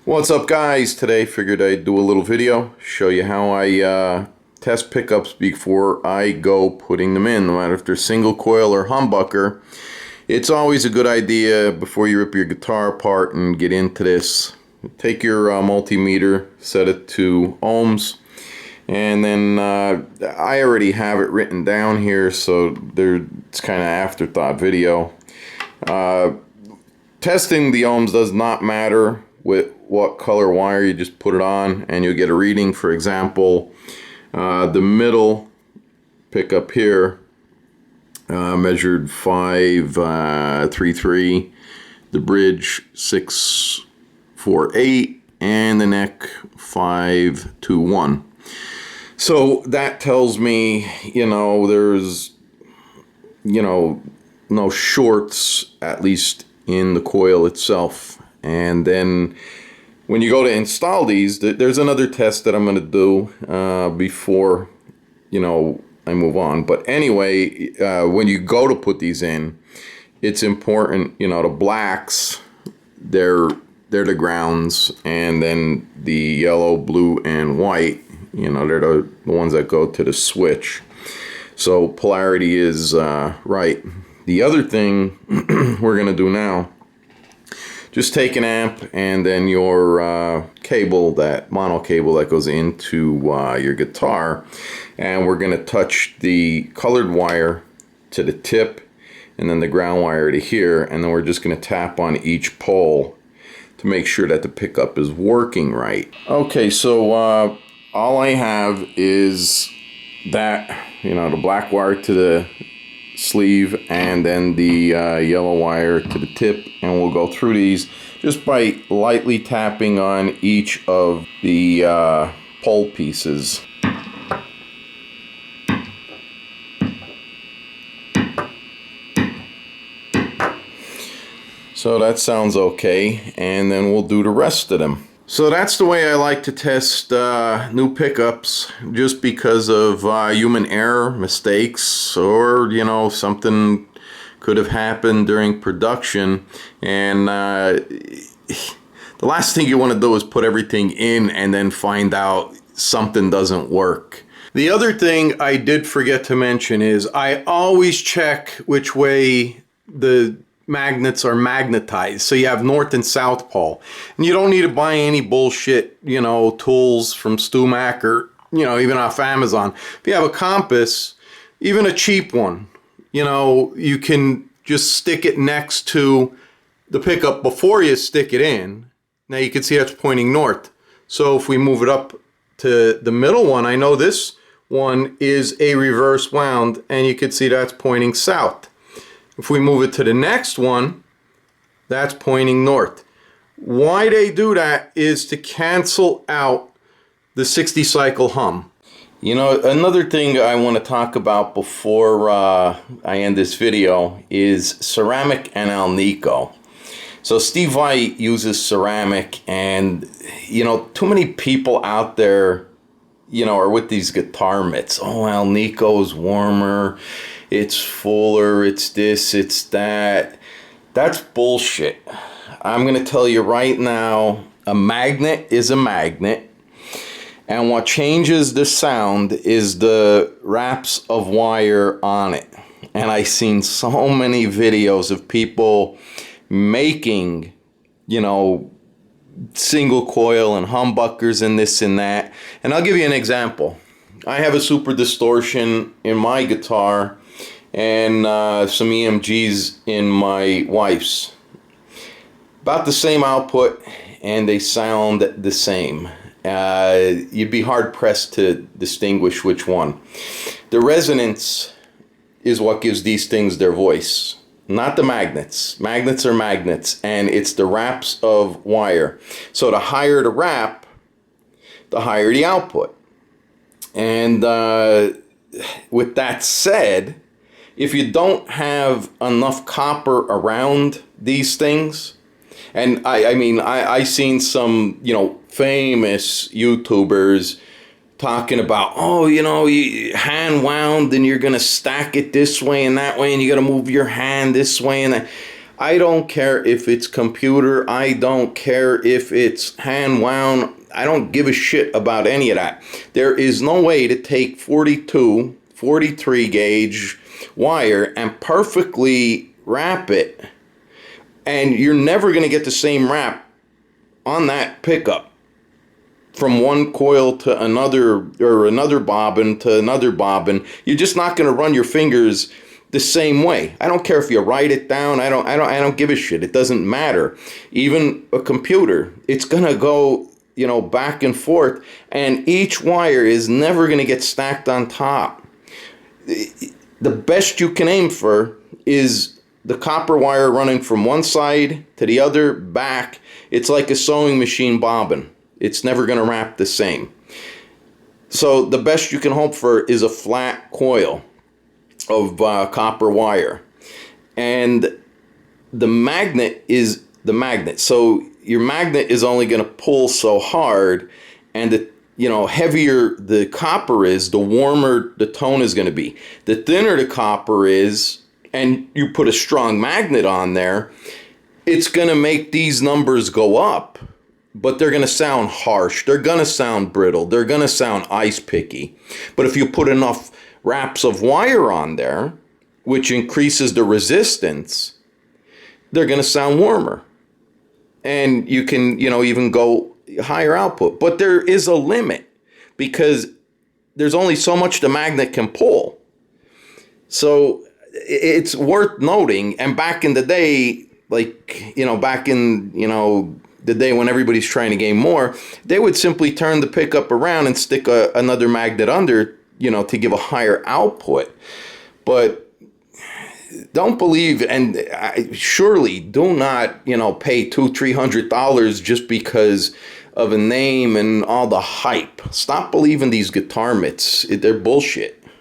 What's up, guys? Today figured I'd do a little video, show you how I test pickups before I go putting them in. No matter if they're single coil or humbucker, it's always a good idea before you rip your guitar apart and get into this. Take your multimeter, set it to ohms, and then I already have it written down here, so it's kind of afterthought video. Testing the ohms does not matter with what color wire. You just put it on and you'll get a reading. For example, the middle pickup here measured 533, the bridge 648, and the neck 521. So that tells me, there's no shorts, at least in the coil itself. And then when you go to install these, there's another test that I'm going to do before I move on. But anyway, when you go to put these in, it's important, the blacks, they're the grounds, and then the yellow, blue, and white, they're the ones that go to the switch. So polarity is right. The other thing we're going to do now, just take an amp and then your cable, that mono cable that goes into your guitar, and we're going to touch the colored wire to the tip and then the ground wire to here, and then we're just going to tap on each pole to make sure that the pickup is working right. Okay, so all I have is that, the black wire to the sleeve and then the yellow wire to the tip, and we'll go through these just by lightly tapping on each of the pole pieces. So that sounds okay, and then we'll do the rest of them. So that's the way I like to test new pickups, just because of human error, mistakes, or something could have happened during production. And the last thing you want to do is put everything in and then find out something doesn't work. The other thing I did forget to mention is I always check which way the magnets are magnetized. So you have north and south pole, and you don't need to buy any bullshit tools from StuMac or even off Amazon. If you have a compass, even a cheap one, you can just stick it next to the pickup before you stick it in. Now you can see that's pointing north. So if we move it up to the middle one, I know this one is a reverse wound, and you can see that's pointing south. If we move it to the next one, that's pointing north. Why they do that is to cancel out the 60 cycle hum. Another thing I want to talk about before I end this video is ceramic and Alnico. So Steve Vai uses ceramic, and too many people out there are with these guitar mitts. Oh, Alnico's warmer, it's fuller, it's this, it's that. That's bullshit. I'm going to tell you right now, a magnet is a magnet, and what changes the sound is the wraps of wire on it. And I've seen so many videos of people making, single coil and humbuckers and this and that. And I'll give you an example. I have a super distortion in my guitar and some EMGs in my wife's. About the same output, and they sound the same. You'd be hard pressed to distinguish which one. The resonance is what gives these things their voice, not the magnets. Magnets are magnets, and it's the wraps of wire. So the higher the wrap, the higher the output. And with that said, if you don't have enough copper around these things, and I seen some, famous YouTubers talking about, you hand wound and you're going to stack it this way and that way, and you got to move your hand this way and that. I don't care if it's computer. I don't care if it's hand wound. I don't give a shit about any of that. There is no way to take 42, 43 gauge wire and perfectly wrap it, and you're never going to get the same wrap on that pickup from one coil to another, or another bobbin to another bobbin. You're just not going to run your fingers the same way. I don't care if you write it down. I don't give a shit. It doesn't matter. Even a computer, it's going to go, you know, back and forth, and each wire is never going to get stacked on top. The best you can aim for is the copper wire running from one side to the other back. It's like a sewing machine bobbin. It's never going to wrap the same. So the best you can hope for is a flat coil of copper wire. And the magnet is the magnet. So your magnet is only going to pull so hard, and the, you know, heavier the copper is, the warmer the tone is going to be. The thinner the copper is, and you put a strong magnet on there, it's going to make these numbers go up, but they're going to sound harsh. They're going to sound brittle. They're going to sound ice picky. But if you put enough wraps of wire on there, which increases the resistance, they're going to sound warmer. And you can, you know, even go higher output. But there is a limit, because there's only so much the magnet can pull. So it's worth noting. And back in the day, like, you know, back in, you know, the day when everybody's trying to gain more, they would simply turn the pickup around and stick another magnet under, you know, to give a higher output. But don't believe, and surely do not, you know, pay $200-300 just because of a name and all the hype. Stop believing these guitar myths. They're bullshit.